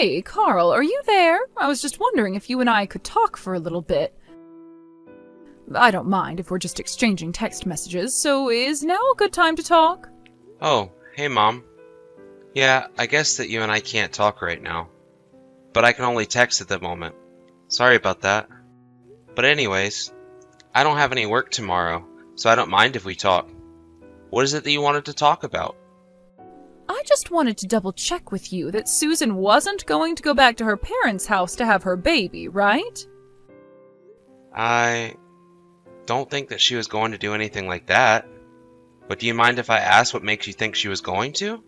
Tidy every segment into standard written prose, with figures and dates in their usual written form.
Hey, Carl, are you there? I was just wondering if you and I could talk for a little bit. I don't mind if we're just exchanging text messages, so is now a good time to talk? Oh, hey Mom. Yeah, I guess that you and I can't talk right now. But I can only text at the moment. Sorry about that. But anyways, I don't have any work tomorrow, so I don't mind if we talk. What is it that you wanted to talk about? I just wanted to double check with you that Susan wasn't going to go back to her parents' house to have her baby, right? I don't think that she was going to do anything like that. But do you mind if I ask what makes you think she was going to?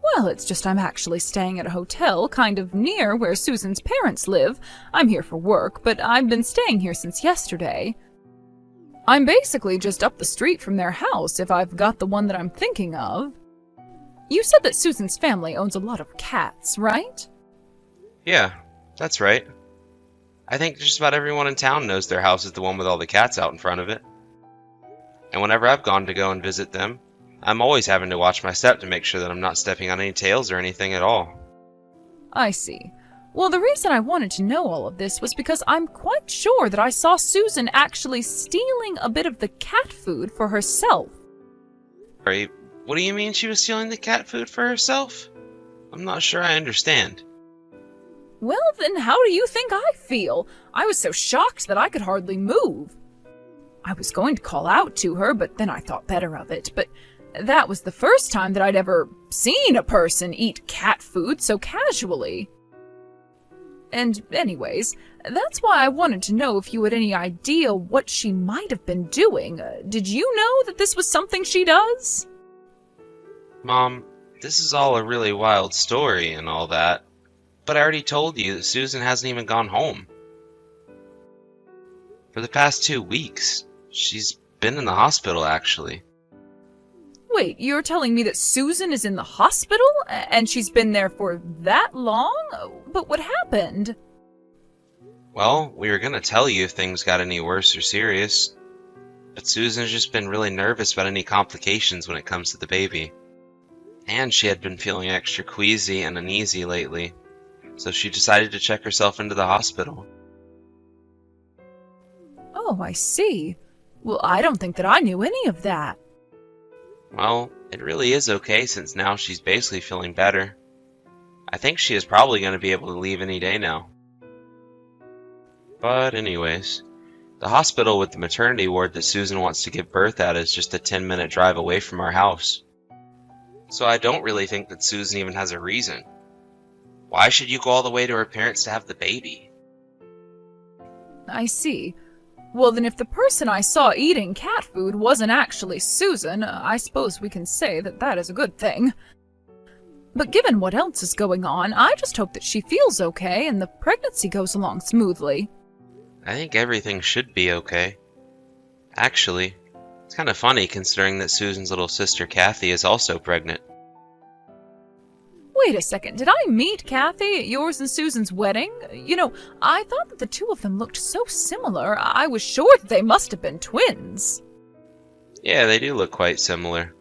Well, it's just I'm actually staying at a hotel kind of near where Susan's parents live. I'm here for work, but I've been staying here since yesterday. I'm basically just up the street from their house if I've got the one that I'm thinking of. You said that Susan's family owns a lot of cats, right? Yeah, that's right. I think just about everyone in town knows their house is the one with all the cats out in front of it. And whenever I've gone to go and visit them, I'm always having to watch my step to make sure that I'm not stepping on any tails or anything at all. I see. Well, the reason I wanted to know all of this was because I'm quite sure that I saw Susan actually stealing a bit of the cat food for herself. Right? What do you mean she was stealing the cat food for herself? I'm not sure I understand. Well, then how do you think I feel? I was so shocked that I could hardly move. I was going to call out to her, but then I thought better of it. But that was the first time that I'd ever seen a person eat cat food so casually. And anyways, that's why I wanted to know if you had any idea what she might have been doing. Did you know that this was something she does? Mom, this is all a really wild story and all that, but I already told you that Susan hasn't even gone home. For the past 2 weeks, she's been in the hospital, actually. Wait, you're telling me that Susan is in the hospital? And she's been there for that long? But what happened? Well, we were gonna tell you if things got any worse or serious, but Susan's just been really nervous about any complications when it comes to the baby. And she had been feeling extra queasy and uneasy lately, so she decided to check herself into the hospital. Oh, I see. Well, I don't think that I knew any of that. Well, it really is okay since now she's basically feeling better. I think she is probably going to be able to leave any day now. But anyways, the hospital with the maternity ward that Susan wants to give birth at is just a 10-minute drive away from our house. So I don't really think that Susan even has a reason. Why should you go all the way to her parents to have the baby? I see. Well, then if the person I saw eating cat food wasn't actually Susan, I suppose we can say that that is a good thing. But given what else is going on, I just hope that she feels okay and the pregnancy goes along smoothly. I think everything should be okay. Actually, it's kind of funny considering that Susan's little sister Kathy is also pregnant. Wait a second, did I meet Kathy at yours and Susan's wedding? You know, I thought that the two of them looked so similar, I was sure that they must have been twins. Yeah, they do look quite similar.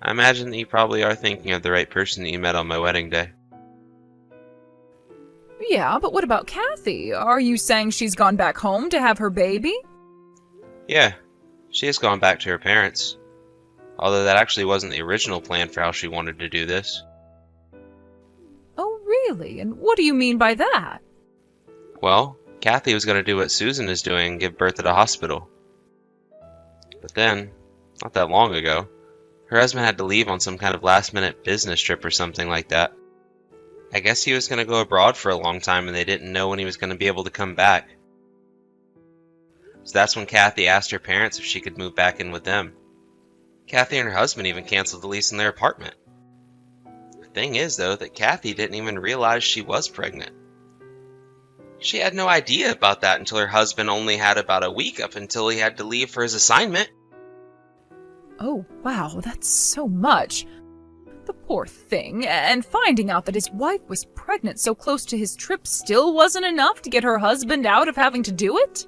I imagine that you probably are thinking of the right person that you met on my wedding day. Yeah, but what about Kathy? Are you saying she's gone back home to have her baby? Yeah, she has gone back to her parents. Although that actually wasn't the original plan for how she wanted to do this. Oh, really? And what do you mean by that? Well, Kathy was going to do what Susan is doing and give birth at a hospital. But then, not that long ago, her husband had to leave on some kind of last-minute business trip or something like that. I guess he was going to go abroad for a long time and they didn't know when he was going to be able to come back. So that's when Kathy asked her parents if she could move back in with them. Kathy and her husband even canceled the lease in their apartment. The thing is, though, that Kathy didn't even realize she was pregnant. She had no idea about that until her husband only had about a week up until he had to leave for his assignment. Oh, wow, that's so much. The poor thing, and finding out that his wife was pregnant so close to his trip still wasn't enough to get her husband out of having to do it?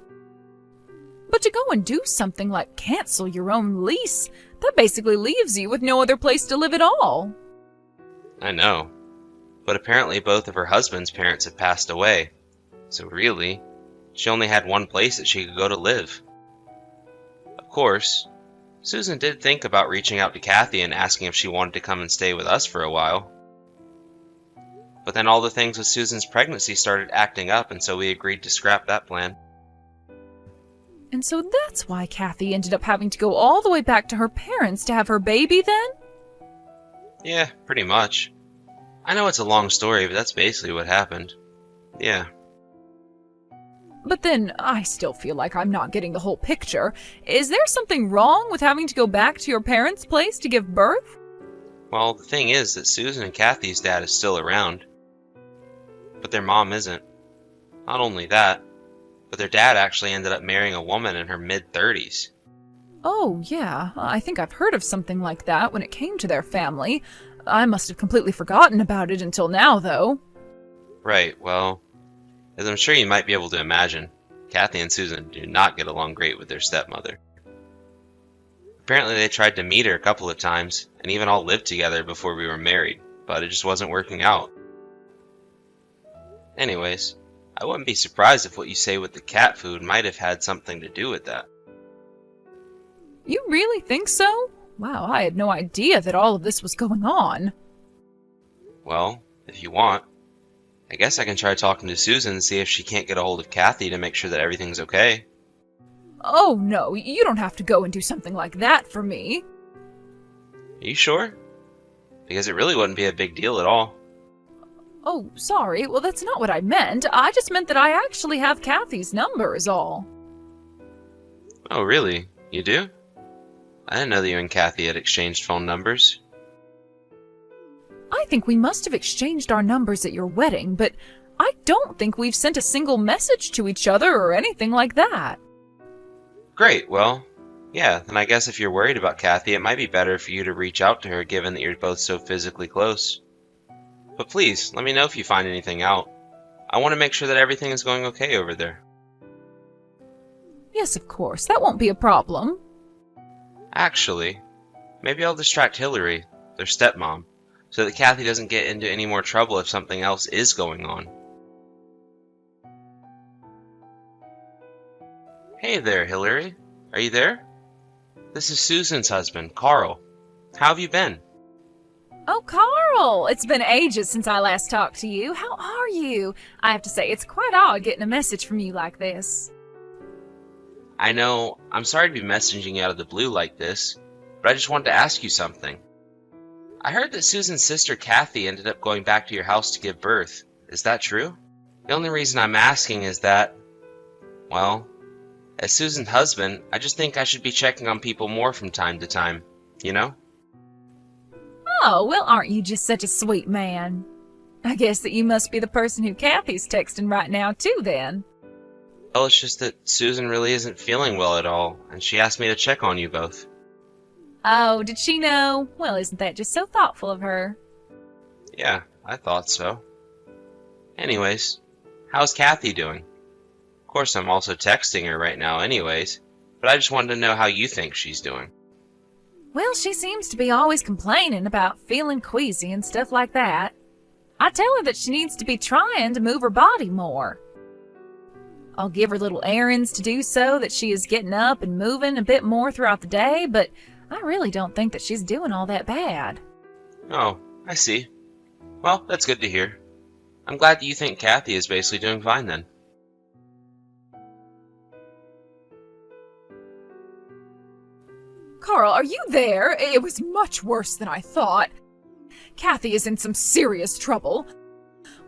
But to go and do something like cancel your own lease, that basically leaves you with no other place to live at all. I know. but apparently both of her husband's parents had passed away, so really, she only had one place that she could go to live. Of course, Susan did think about reaching out to Kathy and asking if she wanted to come and stay with us for a while. But then all the things with Susan's pregnancy started acting up, and so we agreed to scrap that plan. And so that's why Kathy ended up having to go all the way back to her parents to have her baby then? Yeah, pretty much. I know it's a long story, but that's basically what happened. Yeah. But then, I still feel like I'm not getting the whole picture. Is there something wrong with having to go back to your parents' place to give birth? Well, the thing is that Susan and Kathy's dad is still around, but their mom isn't. Not only that, but their dad actually ended up marrying a woman in her mid-30s. Oh, yeah. I think I've heard of something like that when it came to their family. I must have completely forgotten about it until now, though. Right, well, as I'm sure you might be able to imagine, Kathy and Susan do not get along great with their stepmother. Apparently they tried to meet her a couple of times, and even all lived together before we were married, but it just wasn't working out. Anyways, I wouldn't be surprised if what you say with the cat food might have had something to do with that. You really think so? Wow, I had no idea that all of this was going on. Well, if you want, I guess I can try talking to Susan and see if she can't get a hold of Kathy to make sure that everything's okay. Oh no, you don't have to go and do something like that for me. Are you sure? Because it really wouldn't be a big deal at all. Oh, sorry. Well, that's not what I meant. I just meant that I actually have Kathy's number is all. Oh, really? You do? I didn't know that you and Kathy had exchanged phone numbers. I think we must have exchanged our numbers at your wedding, but I don't think we've sent a single message to each other or anything like that. Great, well, yeah, then I guess if you're worried about Kathy, it might be better for you to reach out to her given that you're both so physically close. But please, let me know if you find anything out. I want to make sure that everything is going okay over there. Yes, of course. That won't be a problem. Actually, maybe I'll distract Hillary, their stepmom, so that Kathy doesn't get into any more trouble if something else is going on. Hey there, Hillary. Are you there? This is Susan's husband, Carl. How have you been? Oh, Carl! It's been ages since I last talked to you. How are you? I have to say, it's quite odd getting a message from you like this. I know, I'm sorry to be messaging you out of the blue like this, but I just wanted to ask you something. I heard that Susan's sister Kathy ended up going back to your house to give birth. Is that true? The only reason I'm asking is that, well, as Susan's husband, I just think I should be checking on people more from time to time, you know? Oh, well, aren't you just such a sweet man? I guess that you must be the person who Kathy's texting right now, too, then. Well, it's just that Susan really isn't feeling well at all, and she asked me to check on you both. Oh, did she know? Well, isn't that just so thoughtful of her? Yeah, I thought so. Anyways, how's Kathy doing? Of course, I'm also texting her right now anyways, but I just wanted to know how you think she's doing. Well, she seems to be always complaining about feeling queasy and stuff like that. I tell her that she needs to be trying to move her body more. I'll give her little errands to do so that she is getting up and moving a bit more throughout the day, but I really don't think that she's doing all that bad. Oh, I see. Well, that's good to hear. I'm glad that you think Kathy is basically doing fine then. Carl, are you there? It was much worse than I thought. Kathy is in some serious trouble.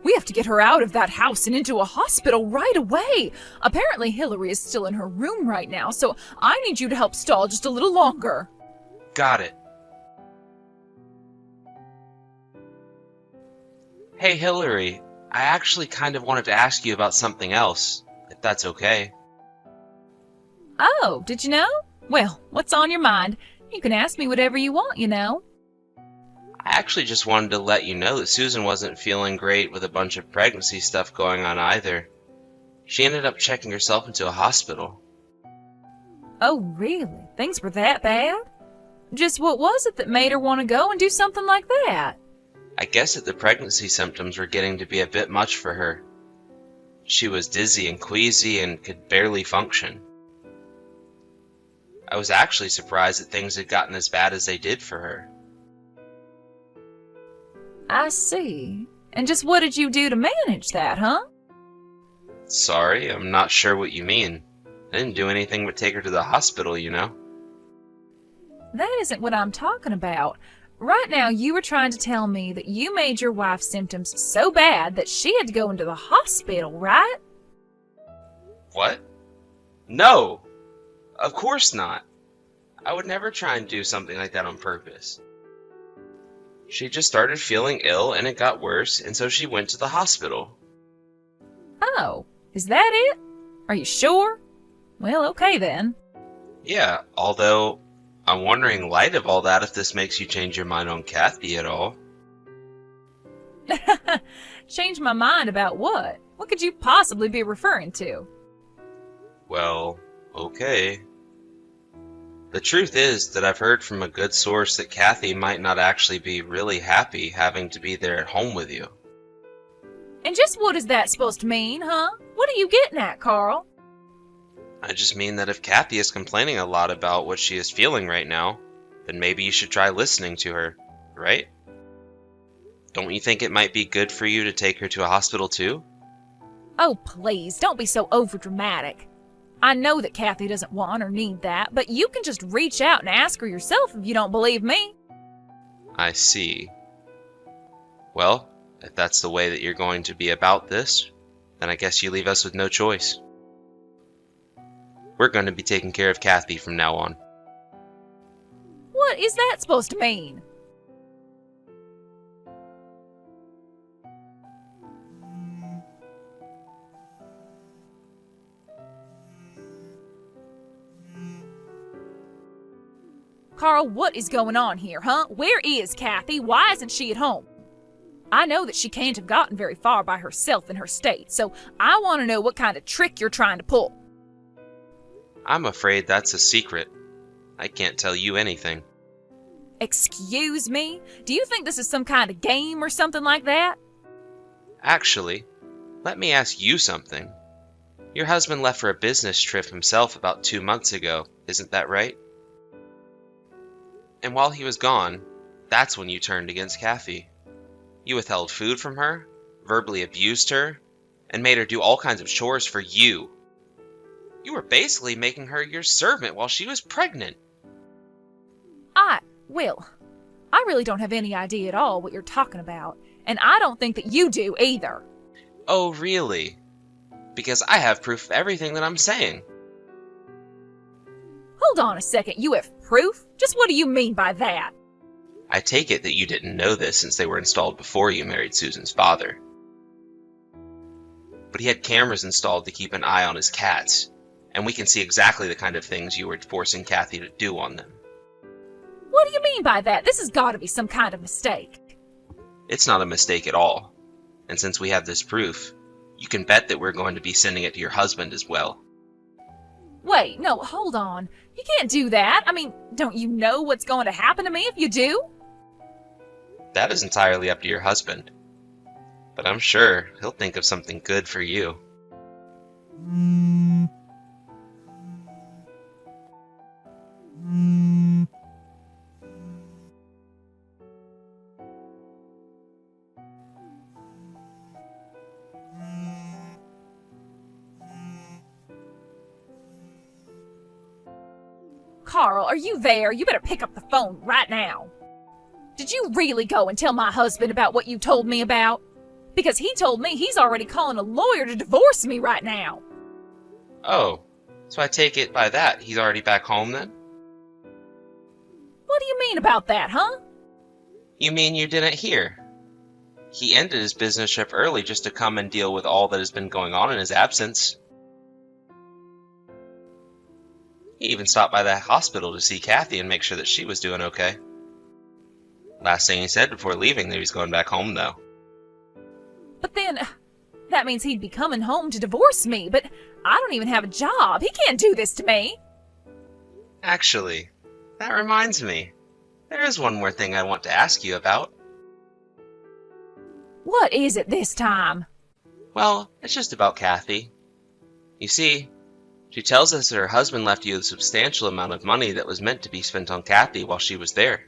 We have to get her out of that house and into a hospital right away. Apparently Hillary is still in her room right now, so I need you to help stall just a little longer. Got it. Hey, Hillary, I actually kind of wanted to ask you about something else, if that's okay. Oh, did you know? Well, what's on your mind? You can ask me whatever you want, you know. I actually just wanted to let you know that Susan wasn't feeling great with a bunch of pregnancy stuff going on either. She ended up checking herself into a hospital. Oh, really? Things were that bad? Just what was it that made her want to go and do something like that? I guess that the pregnancy symptoms were getting to be a bit much for her. She was dizzy and queasy and could barely function. I was actually surprised that things had gotten as bad as they did for her. I see. And just what did you do to manage that, huh? Sorry, I'm not sure what you mean. I didn't do anything but take her to the hospital, you know. That isn't what I'm talking about. Right now, you were trying to tell me that you made your wife's symptoms so bad that she had to go into the hospital, right? What? No! Of course not. I would never try and do something like that on purpose. She just started feeling ill and it got worse, and so she went to the hospital. Oh, is that it? Are you sure? Well, okay then. Yeah, although I'm wondering, in light of all that, if this makes you change your mind on Kathy at all. Change my mind about what? What could you possibly be referring to? Well, okay. The truth is that I've heard from a good source that Kathy might not actually be really happy having to be there at home with you. And just what is that supposed to mean, huh? What are you getting at, Carl? I just mean that if Kathy is complaining a lot about what she is feeling right now, then maybe you should try listening to her, right? Don't you think it might be good for you to take her to a hospital too? Oh, please, don't be so overdramatic. I know that Kathy doesn't want or need that, but you can just reach out and ask her yourself if you don't believe me. I see. Well, if that's the way that you're going to be about this, then I guess you leave us with no choice. We're going to be taking care of Kathy from now on. What is that supposed to mean? Carl, what is going on here, huh? Where is Kathy? Why isn't she at home? I know that she can't have gotten very far by herself in her state, so I want to know what kind of trick you're trying to pull. I'm afraid that's a secret. I can't tell you anything. Excuse me? Do you think this is some kind of game or something like that? Actually, let me ask you something. Your husband left for a business trip himself about 2 months ago, isn't that right? And while he was gone, that's when you turned against Kathy. You withheld food from her, verbally abused her, and made her do all kinds of chores for you. You were basically making her your servant while she was pregnant. Will, I really don't have any idea at all what you're talking about, and I don't think that you do either. Oh, really? Because I have proof of everything that I'm saying. Hold on a second, you have proof? Just what do you mean by that? I take it that you didn't know this since they were installed before you married Susan's father. But he had cameras installed to keep an eye on his cats, and we can see exactly the kind of things you were forcing Kathy to do on them. What do you mean by that? This has got to be some kind of mistake. It's not a mistake at all, and since we have this proof, you can bet that we're going to be sending it to your husband as well. Wait, no, hold on. You can't do that. I mean, don't you know what's going to happen to me if you do? That is entirely up to your husband, but I'm sure he'll think of something good for you. Carl, are you there? You better pick up the phone right now. Did you really go and tell my husband about what you told me about? Because he told me he's already calling a lawyer to divorce me right now. Oh, so I take it by that he's already back home then? What do you mean about that, huh? You mean you didn't hear? He ended his business trip early just to come and deal with all that has been going on in his absence. He even stopped by the hospital to see Kathy and make sure that she was doing okay. Last thing he said before leaving that he's going back home, though. But then, that means he'd be coming home to divorce me, but I don't even have a job. He can't do this to me. Actually, that reminds me. There is one more thing I want to ask you about. What is it this time? Well, it's just about Kathy. You see, she tells us that her husband left you a substantial amount of money that was meant to be spent on Kathy while she was there.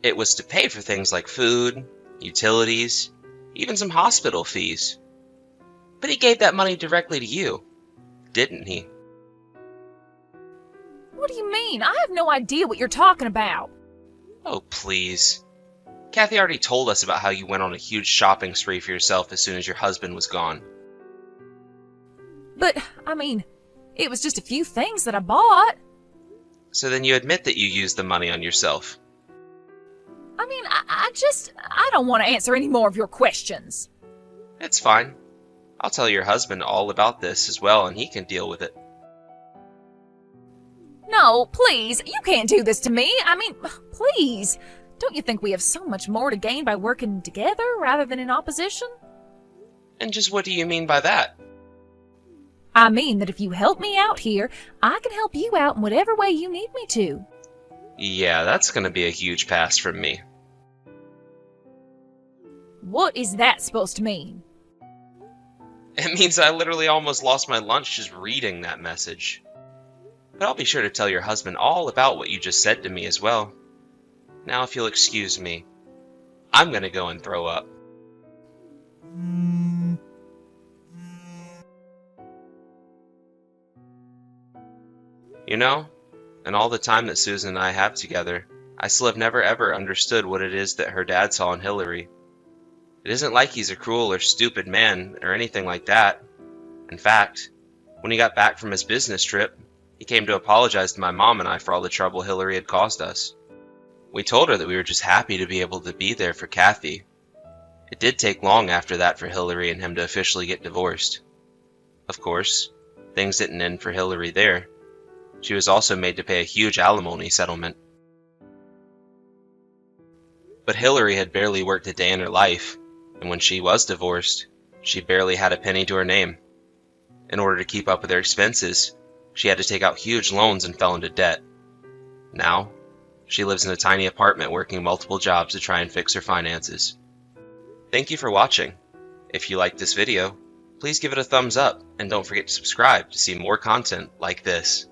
It was to pay for things like food, utilities, even some hospital fees. But he gave that money directly to you, didn't he? What do you mean? I have no idea what you're talking about. Oh, please. Kathy already told us about how you went on a huge shopping spree for yourself as soon as your husband was gone. But, I mean, it was just a few things that I bought. So then you admit that you used the money on yourself. I mean, I don't want to answer any more of your questions. It's fine. I'll tell your husband all about this as well, and he can deal with it. No, please, you can't do this to me. I mean, please. Don't you think we have so much more to gain by working together rather than in opposition? And just what do you mean by that? I mean that if you help me out here, I can help you out in whatever way you need me to. Yeah, that's gonna be a huge pass from me. What is that supposed to mean? It means I literally almost lost my lunch just reading that message. But I'll be sure to tell your husband all about what you just said to me as well. Now if you'll excuse me, I'm gonna go and throw up. You know, in all the time that Susan and I have together, I still have never ever understood what it is that her dad saw in Hillary. It isn't like he's a cruel or stupid man or anything like that. In fact, when he got back from his business trip, he came to apologize to my mom and I for all the trouble Hillary had caused us. We told her that we were just happy to be able to be there for Kathy. It did take long after that for Hillary and him to officially get divorced. Of course, things didn't end for Hillary there. She was also made to pay a huge alimony settlement. But Hillary had barely worked a day in her life, and when she was divorced, she barely had a penny to her name. In order to keep up with her expenses, she had to take out huge loans and fell into debt. Now, she lives in a tiny apartment working multiple jobs to try and fix her finances. Thank you for watching. If you liked this video, please give it a thumbs up and don't forget to subscribe to see more content like this.